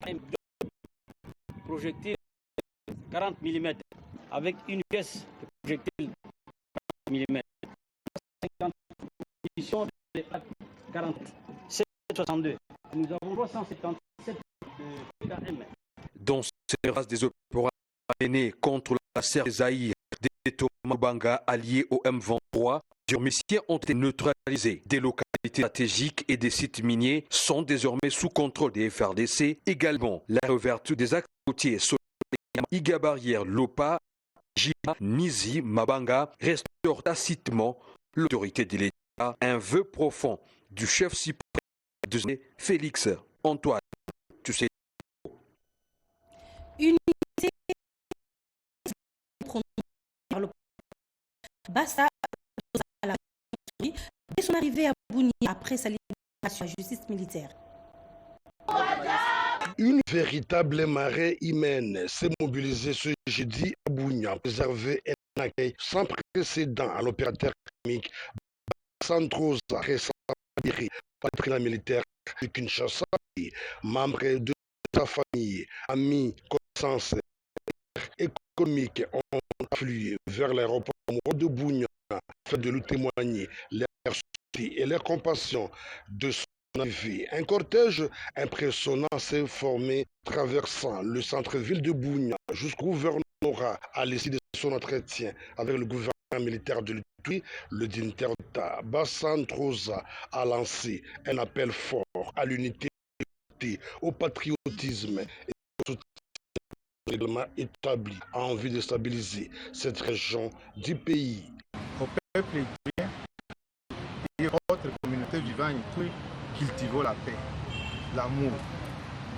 un projectile 40 mm avec une pièce de projectile 40 mm. 50 munitions de 40, 762. Nous avons 377 PKM. Dans cette race des opérations menées contre la serre des Zaïre des Thomas Banga alliés au M23, plusieurs missiles ont été neutralisés. Des localités stratégiques et des sites miniers sont désormais sous contrôle des FRDC. Également, la réouverture des axes routiers sur Iga Barrière, Lopa, Jima, Nizi, Mabanga restaure tacitement l'autorité de l'État. Un vœu profond du chef suprême de Félix Antoine. Tu sais. Unité par le Bassa à la dès son arrivée à Bouni après sa libération à la justice militaire. Une véritable marée humaine s'est mobilisée ce jeudi à Bougna pour préserver un accueil sans précédent à l'opérateur économique Santrosa, récemment libéré par le président militaire de Kinshasa. Membres de sa famille, amis, connaissances économiques ont afflué vers l'aéroport de Bougna afin de lui témoigner leur souci et leur compassion de son arrivée. Un cortège impressionnant s'est formé traversant le centre-ville de Bougna jusqu'au gouvernorat. À l'issue de son entretien avec le gouvernement militaire de l'Ituri, le dignitaire d'État Bassan Troza a lancé un appel fort à l'unité, au patriotisme et au soutien règlement établi en vue de stabiliser cette région du pays. Au peuple ivoirien et autres communautés vivant ici, cultivons la paix, l'amour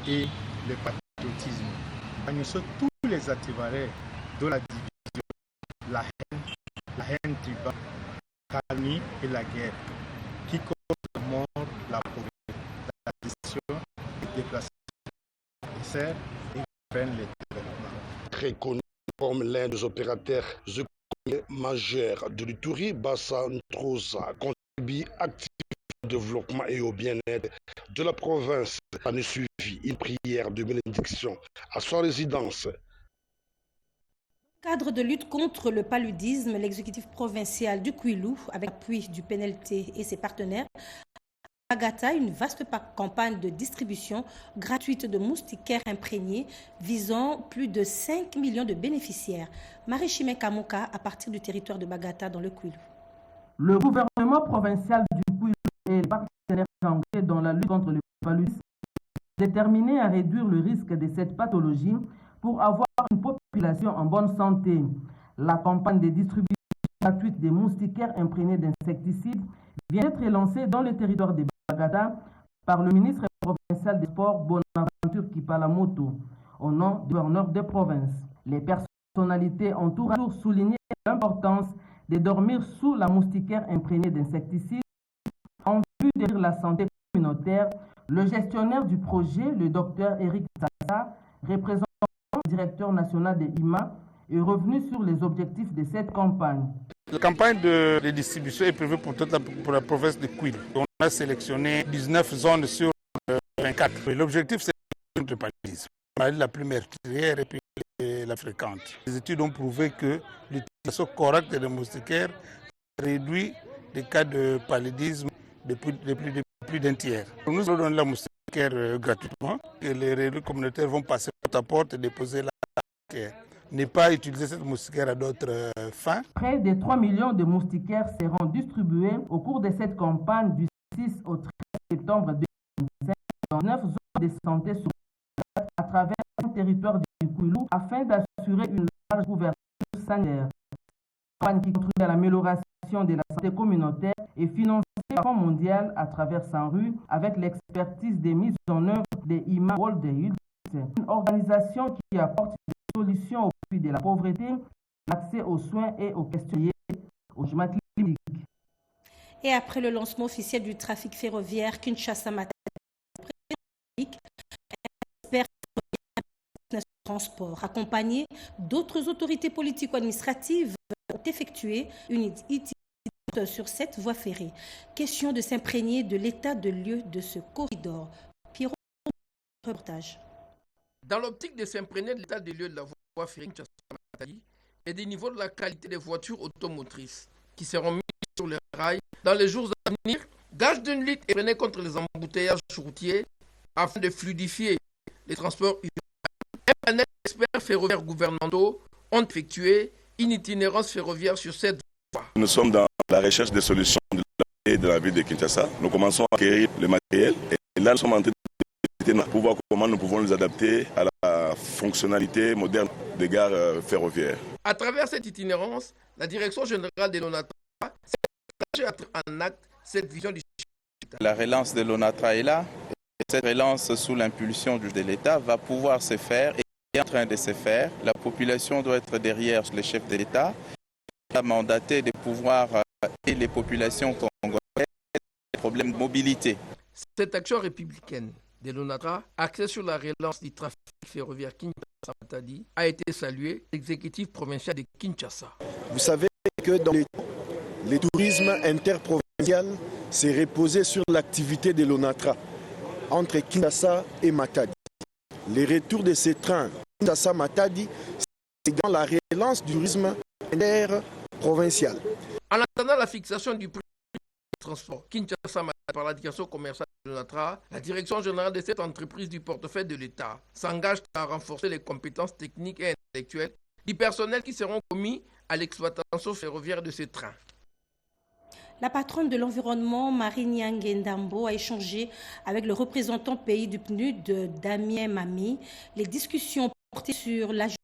et le patriotisme. Bannissons tous les activaires de la division, la haine tribale, la calomnie et la guerre, qui causent la mort, la pauvreté, la décision, les déplacements, les serres et prennent les développements. Reconnu comme l'un des opérateurs économiques majeurs de l'Ituri, Bassan Troza contribue activement au développement et au bien-être de la province. En a suivi une prière de bénédiction à sa résidence. Cadre de lutte contre le paludisme, l'exécutif provincial du Kwilu, avec l'appui du PNLT et ses partenaires, a Bagata une vaste campagne de distribution gratuite de moustiquaires imprégnés visant plus de 5 millions de bénéficiaires. Marie-Chimé Kamoka, à partir du territoire de Bagata dans le Kwilu. Le gouvernement provincial du Kwilu et les partenaires engagés dans la lutte contre le paludisme sont déterminés à réduire le risque de cette pathologie pour avoir une population en bonne santé. La campagne de distribution gratuite des moustiquaires imprégnés d'insecticides vient d'être lancée dans le territoire de Bagata par le ministre provincial des Sports Bonaventure Kipalamoto au nom du gouverneur de province. Les personnalités ont tour à tour souligné l'importance de dormir sous la moustiquaire imprégnée d'insecticides en vue de la santé communautaire. Le gestionnaire du projet, le docteur Eric Sassa, représentant le directeur national de IMA, est revenu sur les objectifs de cette campagne. La campagne de distribution est prévue pour la province de Kwilu. On a sélectionné 19 zones sur 24. L'objectif, c'est le paludisme. La plus meurtrière et puis la fréquente. Les études ont prouvé que l'utilisation correcte des moustiquaires réduit les cas de paludisme de plus d'un tiers. Nous allons donner la moustiquaire gratuitement et les relais communautaires vont passer porte à porte et déposer la moustiquaire. Ne pas utiliser cette moustiquaire à d'autres fins. Près de 3 millions de moustiquaires seront distribués au cours de cette campagne du 6 au 13 septembre 2025 dans 9 zones de santé sur à travers le territoire du Kwilu afin d'assurer une large couverture sanitaire. Une campagne qui contribue à l'amélioration de la santé communautaire et financée par le Fonds mondial à travers Sanru avec l'expertise des mises en œuvre des IMA World Youth, une organisation qui apporte des solutions au profit de la pauvreté, l'accès aux soins et aux questions liées au changement climatique. Et après le lancement officiel du trafic ferroviaire, Kinshasa Matin, expert transport, accompagné d'autres autorités politico-administratives, ont effectué une étude sur cette voie ferrée. Question de s'imprégner de l'état de lieu de ce corridor. Pierrot, reportage. Dans l'optique de s'imprégner de l'état des lieux de la voie ferrée Kinshasa-Matadi et des niveaux de la qualité des voitures automotrices qui seront mises sur les rails dans les jours à venir, gage d'une lutte effrénée contre les embouteillages routiers afin de fluidifier les transports urbains. Un panel d'experts ferroviaires gouvernementaux ont effectué une itinérance ferroviaire sur cette voie. Nous sommes dans la recherche des solutions de la ville de Kinshasa. Nous commençons à acquérir le matériel et là nous sommes en train pour voir comment nous pouvons nous adapter à la fonctionnalité moderne des gares ferroviaires. À travers cette itinérance, la direction générale de l'ONATRA s'est engagée en acte cette vision du chef. La relance de l'ONATRA est là. Et cette relance sous l'impulsion de l'État va pouvoir se faire et est en train de se faire. La population doit être derrière le chef de l'État. Il a mandaté de pouvoir aider les populations congolaises les problèmes de mobilité. Cette action républicaine de l'ONATRA, axée sur la relance du trafic ferroviaire Kinshasa-Matadi, a été saluée par l'exécutif provincial de Kinshasa. Vous savez que dans les tourismes interprovincial, c'est reposé sur l'activité de l'ONATRA entre Kinshasa et Matadi. Les retours de ces trains Kinshasa-Matadi, c'est dans la relance du tourisme interprovincial. En attendant la fixation du prix du transport Kinshasa-Matadi par la direction commerciale de l'ONATRA, la direction générale de cette entreprise du portefeuille de l'État s'engage à renforcer les compétences techniques et intellectuelles du personnel qui seront commis à l'exploitation ferroviaire de ces trains. La patronne de l'environnement, Marie Nyangendambo, a échangé avec le représentant pays du PNUD, Damien Mami. Les discussions portaient sur l'ajustement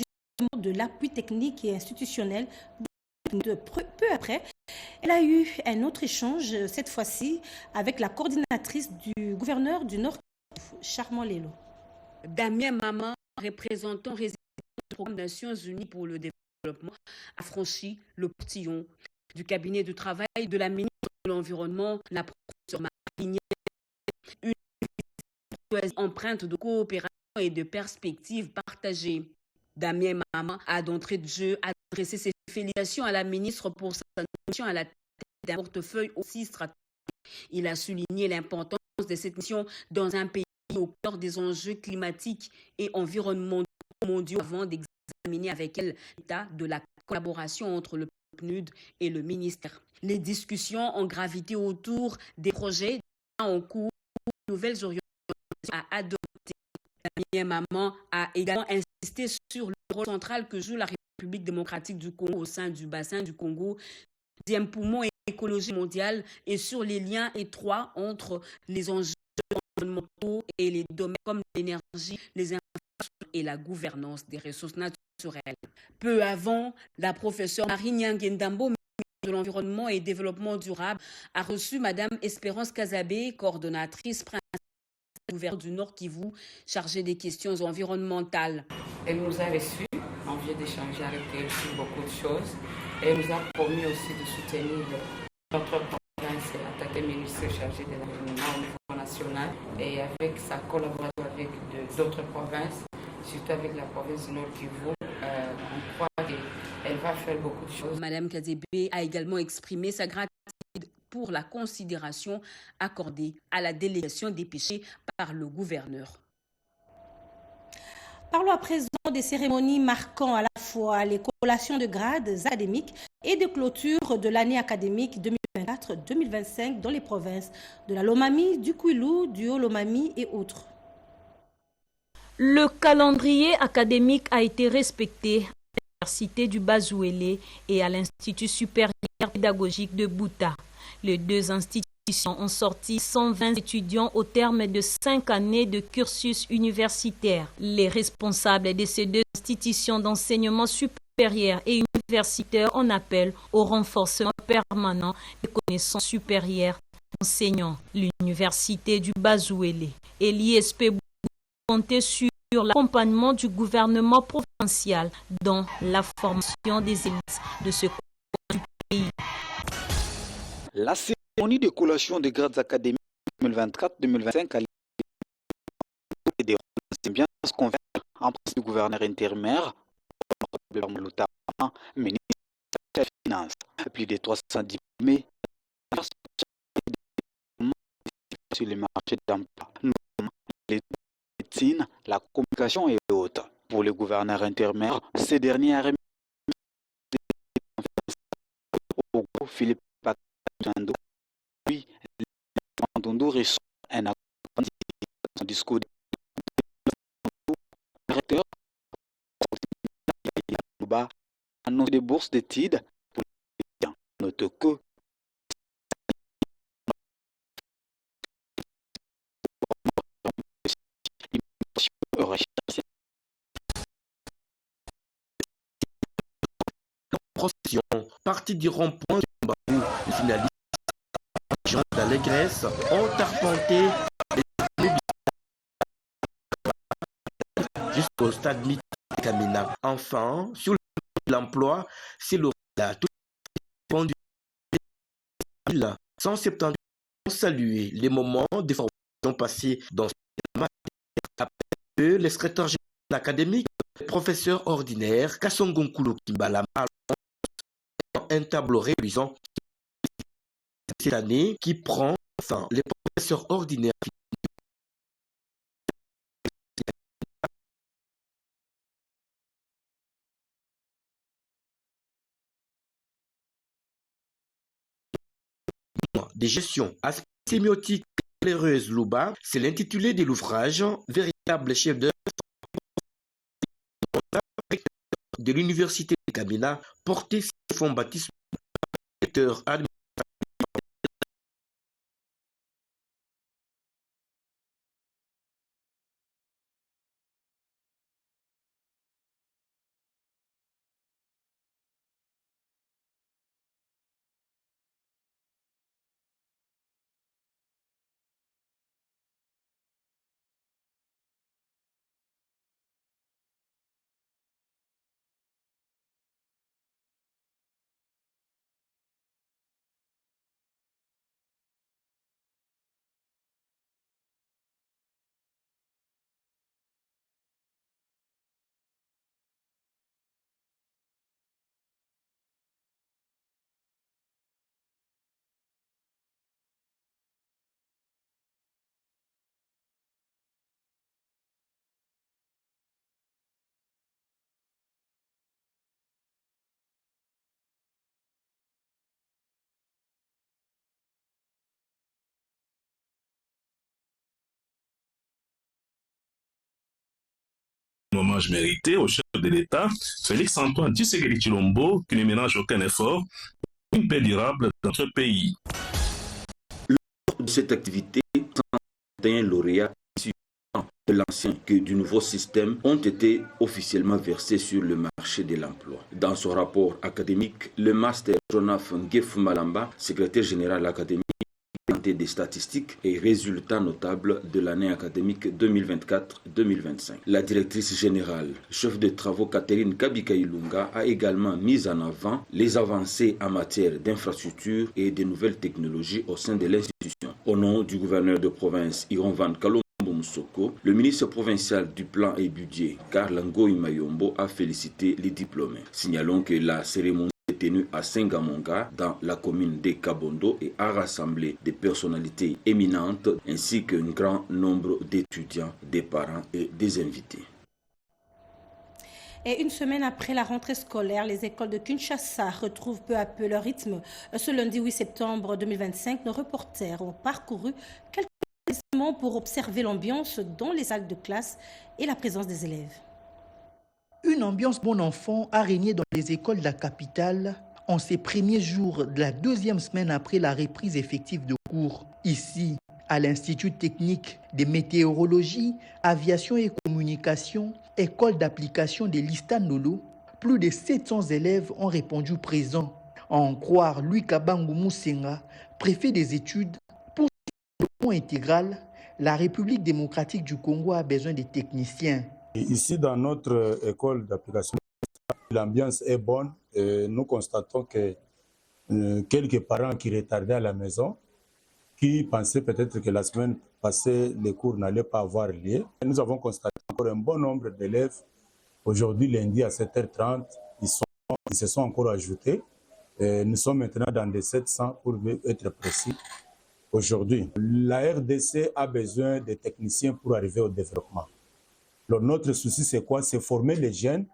de l'appui technique et institutionnel. Peu après, elle a eu un autre échange, cette fois-ci avec la coordinatrice du gouverneur du Nord, Charmant Lelo. Damien Mama, représentant résident du programme des Nations Unies pour le développement, a franchi le portillon du cabinet de travail de la ministre de l'Environnement, la professeure Marie Nyangendambo, une empreinte de coopération et de perspectives partagées. Damien Mama a d'entrée de jeu adressé ses félicitations à la ministre pour sa nomination à la tête d'un portefeuille aussi stratégique. Il a souligné l'importance de cette mission dans un pays au cœur des enjeux climatiques et environnementaux mondiaux avant d'examiner avec elle l'état de la collaboration entre le PNUD et le ministère. Les discussions ont gravité autour des projets en cours, de nouvelles orientations à adopter. Damien Mama a également insisté sur le rôle central que joue la République démocratique du Congo au sein du bassin du Congo, deuxième poumon écologique mondial, et sur les liens étroits entre les enjeux environnementaux et les domaines comme l'énergie, les infrastructures et la gouvernance des ressources naturelles. Peu avant, la professeure Marie Nyangendambo, ministre de l'Environnement et Développement durable, a reçu Madame Espérance Kazabé, coordonnatrice principale du gouverneur du Nord Kivu, chargée des questions environnementales. Elle nous a reçus, on vient d'échanger avec elle sur beaucoup de choses. Elle nous a promis aussi de soutenir notre province en tant que ministre chargé de l'environnement au niveau national et avec sa collaboration avec d'autres provinces, surtout avec la province du Nord Kivu. On croit qu'elle va faire beaucoup de choses. Madame Kazabé a également exprimé sa gratitude pour la considération accordée à la délégation dépêchée par le gouverneur. Parlons à présent des cérémonies marquant à la fois les collations de grades académiques et de clôture de l'année académique 2024-2025 dans les provinces de la Lomami, du Kwilu, du Haut-Lomami et autres. Le calendrier académique a été respecté à l'Université du Bazouélé et à l'Institut supérieur pédagogique de Bouta. Les deux institutions ont sorti 120 étudiants au terme de 5 années de cursus universitaire. Les responsables de ces deux institutions d'enseignement supérieur et universitaire en appellent au renforcement permanent des connaissances supérieures enseignants. L'Université du Bazouélé et l'ISP comptaient sur l'accompagnement du gouvernement provincial dans la formation des élites de ce coin du pays. La cérémonie de collation des grades académiques 2024-2025 a lieu des ambiances convaincre en présence du gouverneur intérimaire, notamment ministre des Finances. Plus de 300 diplômés sur les marchés d'emploi, notamment les médecine, la communication et autres. Pour le gouverneur intérimaire, ces derniers a remis au groupe Philippe Patando. Puis, Fandondo reçoit un accord dans son discours de directeur annonce des bourses d'études pour les étudiants. Note que procession partie du rond-point du Mbabou, les finalistes d'Allégresse ont arpenté jusqu'au stade mythique de Kamina. Enfin, sur l'emploi, c'est le tout fondu 170 ont salué les moments de formation passés dans ce match. Après eux, les secrétaires généraux académiques, le professeur ordinaire Kassongonkulu Kimbalama un tableau réduisant cette année qui prend fin. Les professeurs ordinaires des gestions aspects sémiotiques éclaireuses Louba, c'est l'intitulé de l'ouvrage, véritable chef d'œuvre de l'université de Kamina, porté sur le fonds baptisme directeur administratif. Hommage mérité au chef de l'État, Félix-Antoine Tshisekedi Tshilombo, qui ne ménage aucun effort pour une paix durable dans notre pays. Lors de cette activité, 131 lauréats issus de l'ancien que du nouveau système ont été officiellement versés sur le marché de l'emploi. Dans son rapport académique, le master Jonathan Ngef Malamba, secrétaire général académique, des statistiques et résultats notables de l'année académique 2024-2025. La directrice générale, chef de travaux Catherine Kabika-Ilunga, a également mis en avant les avancées en matière d'infrastructures et de nouvelles technologies au sein de l'institution. Au nom du gouverneur de province Iron Van Kalombo Moussoko, le ministre provincial du plan et budget Karl Ngoï Mayombo a félicité les diplômés. Signalons que la cérémonie tenue à Sengamonga dans la commune de Kabondo et a rassemblé des personnalités éminentes ainsi qu'un grand nombre d'étudiants, des parents et des invités. Et une semaine après la rentrée scolaire, les écoles de Kinshasa retrouvent peu à peu leur rythme. Ce lundi 8 septembre 2025, nos reporters ont parcouru quelques établissements pour observer l'ambiance dans les salles de classe et la présence des élèves. Une ambiance bon enfant a régné dans les écoles de la capitale en ces premiers jours de la deuxième semaine après la reprise effective de cours. Ici, à l'Institut technique de météorologie, aviation et communication, école d'application de l'Istanolo, plus de 700 élèves ont répondu présents. À en croire Louis Kabangu Moussenga, préfet des études, pour le développement intégral, la République démocratique du Congo a besoin de techniciens. Ici, dans notre école d'application, l'ambiance est bonne. Nous constatons que quelques parents qui retardaient à la maison, qui pensaient peut-être que la semaine passée, les cours n'allaient pas avoir lieu. Nous avons constaté encore un bon nombre d'élèves. Aujourd'hui, lundi à 7h30, ils se sont encore ajoutés. Nous sommes maintenant dans des 700 pour être précis. Aujourd'hui, la RDC a besoin de techniciens pour arriver au développement. Alors, notre souci, c'est quoi? C'est former les jeunes,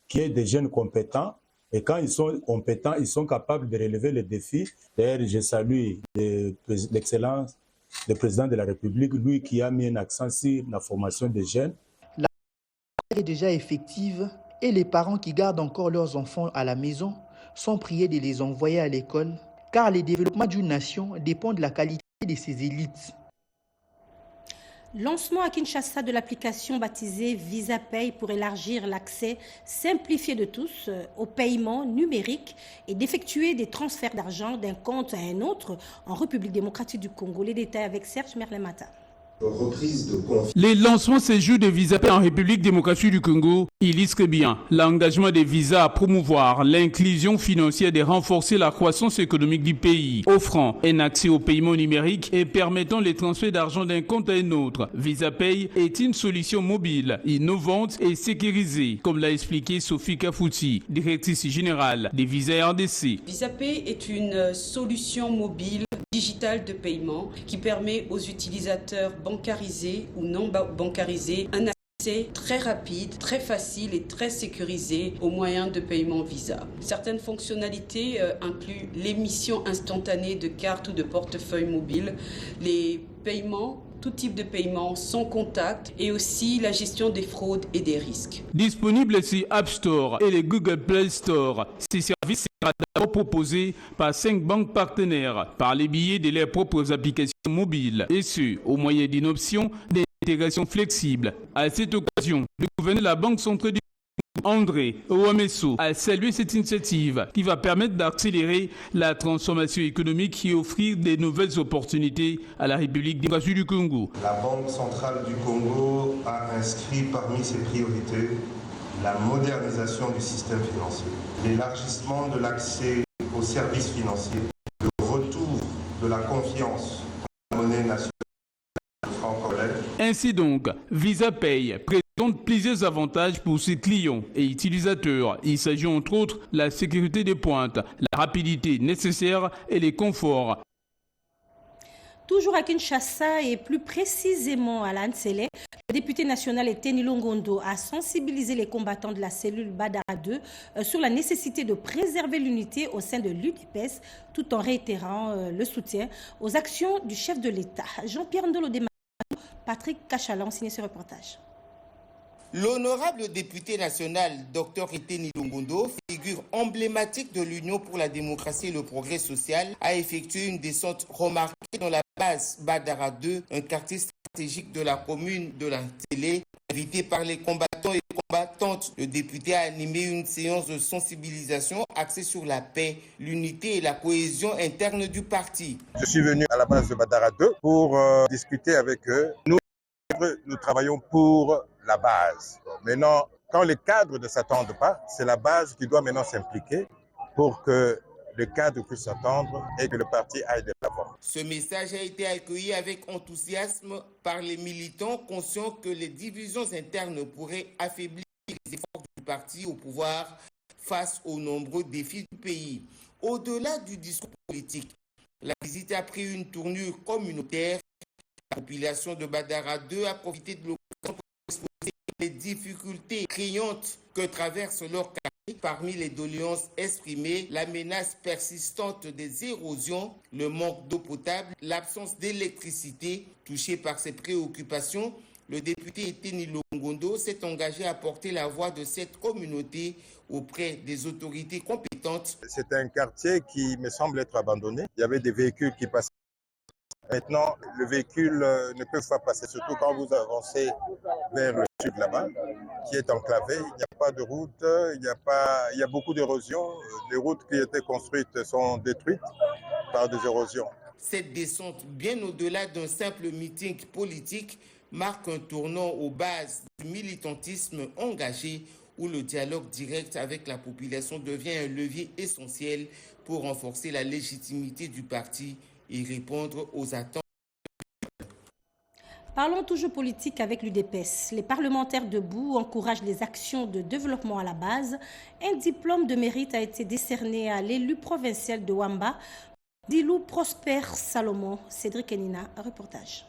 qui est des jeunes compétents. Et quand ils sont compétents, ils sont capables de relever les défis. D'ailleurs, je salue l'excellence du président de la République, lui qui a mis un accent sur la formation des jeunes. La est déjà effective et les parents qui gardent encore leurs enfants à la maison sont priés de les envoyer à l'école, car le développement d'une nation dépend de la qualité de ses élites. Lancement à Kinshasa de l'application baptisée VisaPay pour élargir l'accès simplifié de tous au paiement numérique et d'effectuer des transferts d'argent d'un compte à un autre en République démocratique du Congo. Les détails avec Serge Merlemata. Les lancements séjours de VisaPay en République démocratique du Congo illustrent bien l'engagement des visas à promouvoir l'inclusion financière et renforcer la croissance économique du pays, offrant un accès au paiement numérique et permettant les transferts d'argent d'un compte à un autre. VisaPay est une solution mobile, innovante et sécurisée, comme l'a expliqué Sophie Kafouti, directrice générale des visas RDC. VisaPay est une solution mobile digital de paiement qui permet aux utilisateurs bancarisés ou non bancarisés un accès très rapide, très facile et très sécurisé aux moyens de paiement Visa. Certaines fonctionnalités incluent l'émission instantanée de cartes ou de portefeuilles mobiles, les paiements, tout type de paiement sans contact et aussi la gestion des fraudes et des risques. Disponible sur App Store et les Google Play Store, ces services seront d'abord proposés par 5 banques partenaires par les billets de leurs propres applications mobiles et ce, au moyen d'une option d'intégration flexible. À cette occasion, le gouverneur de la Banque centrale du André Ouamesso a salué cette initiative qui va permettre d'accélérer la transformation économique et offrir des nouvelles opportunités à la République démocratique du Congo. La Banque centrale du Congo a inscrit parmi ses priorités la modernisation du système financier, l'élargissement de l'accès aux services financiers, le retour de la confiance en la monnaie nationale franco-congolaise. Ainsi donc, VisaPay présente plusieurs avantages pour ses clients et utilisateurs. Il s'agit entre autres de la sécurité des pointes, la rapidité nécessaire et les conforts. Toujours à Kinshasa et plus précisément à l'Ansele, le député national Eteni Longondo a sensibilisé les combattants de la cellule Badara 2 sur la nécessité de préserver l'unité au sein de l'UDPS tout en réitérant le soutien aux actions du chef de l'État. Jean-Pierre Ndolo-Dema, Patrick Kachalan signé ce reportage. L'honorable député national Dr Eteni Longondo, figure emblématique de l'Union pour la démocratie et le progrès social, a effectué une descente remarquée dans la base Badara 2, un quartier stratégique de la commune de la Télé. Invité par les combattants et combattantes, le député a animé une séance de sensibilisation axée sur la paix, l'unité et la cohésion interne du parti. Je suis venu à la base de Badara 2 pour discuter avec eux. Nous travaillons pour la base. Maintenant, quand les cadres ne s'attendent pas, c'est la base qui doit maintenant s'impliquer pour que le cadre puisse s'attendre et que le parti aille de l'avant. Ce message a été accueilli avec enthousiasme par les militants, conscients que les divisions internes pourraient affaiblir les efforts du parti au pouvoir face aux nombreux défis du pays. Au-delà du discours politique, la visite a pris une tournure communautaire. La population de Badara 2 a profité de l'occasion pour exposer les difficultés criantes que traversent leur quartier. Parmi les doléances exprimées, la menace persistante des érosions, le manque d'eau potable, l'absence d'électricité. Touché par ces préoccupations, le député Eteni Longondo s'est engagé à porter la voix de cette communauté auprès des autorités compétentes. C'est un quartier qui me semble être abandonné. Il y avait des véhicules qui passaient. Maintenant, le véhicule ne peut pas passer, surtout quand vous avancez vers le sud là-bas, qui est enclavé. Il n'y a pas de route, il y a beaucoup d'érosion. Les routes qui étaient construites sont détruites par des érosions. Cette descente, bien au-delà d'un simple meeting politique, marque un tournant aux bases du militantisme engagé, où le dialogue direct avec la population devient un levier essentiel pour renforcer la légitimité du parti et répondre aux attentes. Parlons toujours politique avec l'UDPS. Les parlementaires debout encouragent les actions de développement à la base. Un diplôme de mérite a été décerné à l'élu provincial de Wamba, Dilou Prosper Salomon. Cédric Enina, reportage.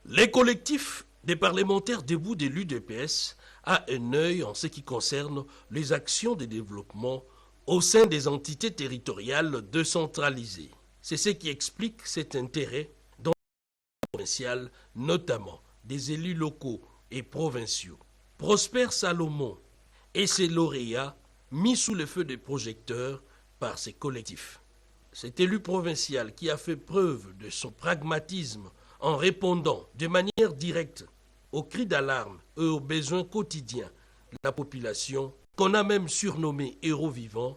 Les collectifs des parlementaires debout de l'UDPS a un œil en ce qui concerne les actions de développement au sein des entités territoriales décentralisées. C'est ce qui explique cet intérêt dans le provincial, notamment des élus locaux et provinciaux. Prosper Salomon et ses lauréats mis sous le feu des projecteurs par ses collectifs. Cet élu provincial qui a fait preuve de son pragmatisme en répondant de manière directe aux cris d'alarme et aux besoins quotidiens de la population, qu'on a même surnommé héros vivant,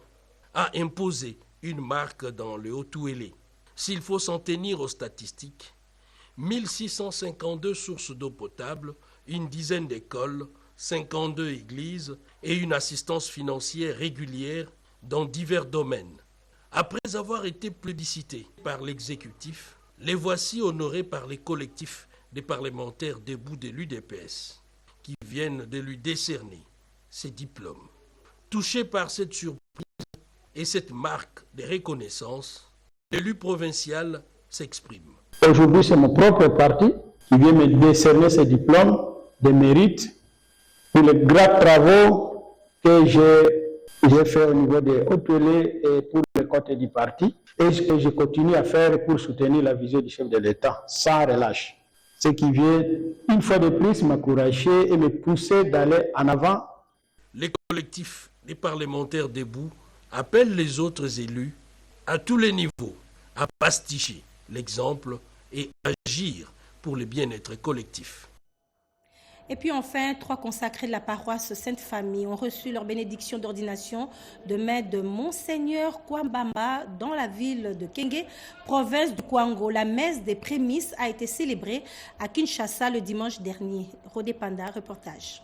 a imposé une marque dans le Haut-Ouélé. S'il faut s'en tenir aux statistiques, 1652 sources d'eau potable, une dizaine d'écoles, 52 églises et une assistance financière régulière dans divers domaines. Après avoir été plébiscités par l'exécutif, les voici honorés par les collectifs des parlementaires debout de l'UDPS qui viennent de lui décerner ses diplômes. Touché par cette surprise et cette marque de reconnaissance, l'élu provincial s'exprime. Aujourd'hui, c'est mon propre parti qui vient me décerner ce diplôme de mérite pour les grands travaux que j'ai fait au niveau des Haut-Ouélé et pour les côtés du parti et ce que je continue à faire pour soutenir la vision du chef de l'État sans relâche. Ce qui vient une fois de plus m'encourager et me pousser d'aller en avant. Les collectifs des parlementaires debout appellent les autres élus à tous les niveaux à pasticher l'exemple et agir pour le bien-être collectif. Et puis enfin, 3 consacrés de la paroisse Sainte-Famille ont reçu leur bénédiction d'ordination de main de Monseigneur Kwambamba dans la ville de Kenge, province du Kwango. La messe des prémices a été célébrée à Kinshasa le dimanche dernier. Rodé Panda, reportage.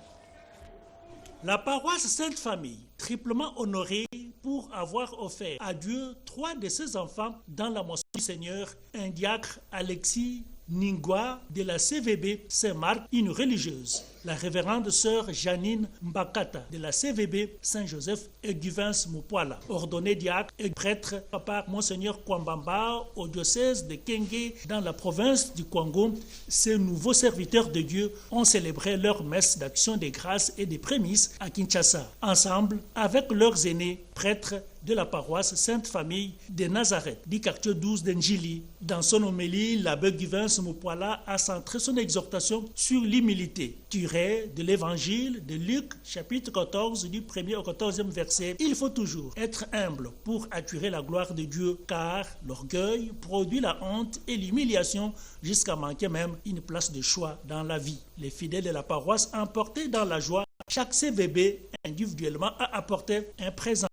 La paroisse Sainte-Famille, triplement honorée pour avoir offert à Dieu 3 de ses enfants dans la moisson du Seigneur, un diacre Alexis Ningwa de la CVB Saint-Marc, une religieuse, la révérende sœur Janine Mbakata de la CVB Saint-Joseph et Guvens Mupwala, ordonné diacre et prêtre par Monseigneur Kwambamba au diocèse de Kenge dans la province du Kwango. Ces nouveaux serviteurs de Dieu ont célébré leur messe d'action des grâces et des prémices à Kinshasa, ensemble avec leurs aînés prêtres de la paroisse Sainte-Famille de Nazareth, du quartier 12 d'Njili. Dans son homélie, l'abbé Guvens Mupwala a centré son exhortation sur l'humilité, tirée de l'évangile de Luc, chapitre 14, du 1er au 14e verset. Il faut toujours être humble pour attirer la gloire de Dieu, car l'orgueil produit la honte et l'humiliation jusqu'à manquer même une place de choix dans la vie. Les fidèles de la paroisse, emportés dans la joie, chaque CVB individuellement a apporté un présent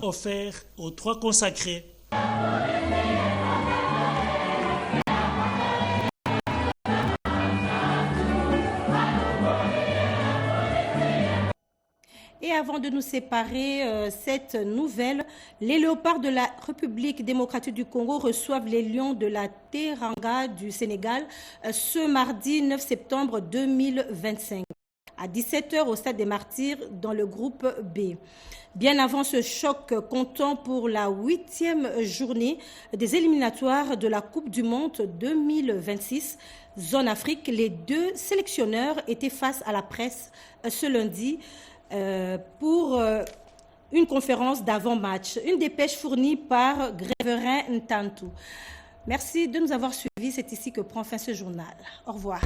offert aux 3 consacrés. Et avant de nous séparer, cette nouvelle, les léopards de la République démocratique du Congo reçoivent les lions de la Teranga du Sénégal ce mardi 9 septembre 2025 à 17h au Stade des Martyrs dans le groupe B. Bien avant ce choc comptant pour la 8e journée des éliminatoires de la Coupe du Monde 2026, Zone Afrique, les 2 sélectionneurs étaient face à la presse ce lundi pour une conférence d'avant-match. Une dépêche fournie par Gréverin Ntantou. Merci de nous avoir suivis. C'est ici que prend fin ce journal. Au revoir.